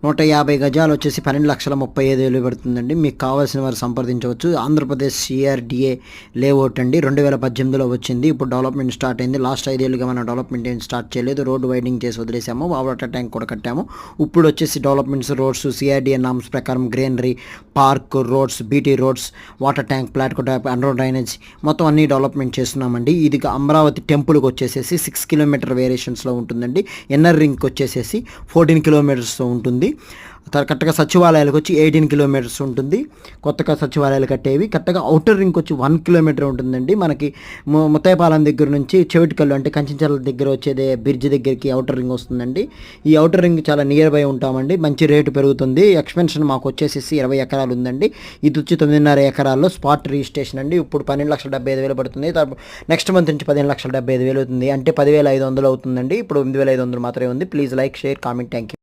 150 గజాలు వచ్చేసి 12,35,000 పడుతుందండి. మీకు కావాల్సిన వారు సంప్రదించవచ్చు. ఆంధ్రప్రదేశ్ సిఆర్డిఏ లేఅవుట్ అండి. 2018లో వచ్చింది. ఇప్పుడు డెవలప్మెంట్ స్టార్ట్ అయింది. లాస్ట్ 5 ఏళ్ళుగా మనం డెవలప్మెంట్ ఏం స్టార్ట్ చేయలేదు. రోడ్డు వైడింగ్ చేసి వదిలేసాము. వాటర్ ట్యాంక్ కూడా కట్టాము. ఇప్పుడు వచ్చేసి డెవలప్మెంట్స్, రోడ్స్, సిఆర్డిఏ నామ్స్ ప్రకారం greenery, park, roads, BT roads, water tank, plot tap, under drainage మొత్తం అన్ని డెవలప్మెంట్ చేస్తున్నామండి. ఇది అమరావతి టెంపుల్కి వచ్చేసేసి 6 కిలోమీటర్ వేరియేషన్స్లో ఉంటుందండి. ఎన్ఆర్ రింగ్కి వచ్చేసేసి 14 కిలోమీటర్స్లో ఉంటుంది. కరెక్ట్గా సచివాలయాలకు వచ్చి 18 కిలోమీటర్స్ ఉంటుంది. కొత్తగా సచివాలయాలు కట్టేవి. కరెక్ట్గా అవుటర్ రింగ్ వచ్చి 1 కిలోమీటర్ ఉంటుందండి. మనకి ముత్తైపాలెం దగ్గర నుంచి చెవిటికల్లు అంటే కంచెంచర్ల దగ్గర వచ్చేదే బ్రిడ్జ్ దగ్గరికి అవుటర్ రింగ్ వస్తుందండి. ఈ అవుటర్ రింగ్ చాలా నియర్ బై ఉంటామండి. మంచి రేటు పెరుగుతుంది. ఎక్స్పెన్షన్ మాకు వచ్చేసి 20 ఎకరాలు ఉందండి. ఇది వచ్చి 9.5 ఎకరాల్లో స్పాట్ రిజిస్ట్రేషన్ అండి. ఇప్పుడు 12,75,000 పడుతుంది. నెక్స్ట్ మంత్ నుంచి 15,75,000 అవుతుంది. అంటే 10,500 అవుతుందండి. ఇప్పుడు 8,500 మాత్రమే ఉంది. Please like, share, comment. Thank you.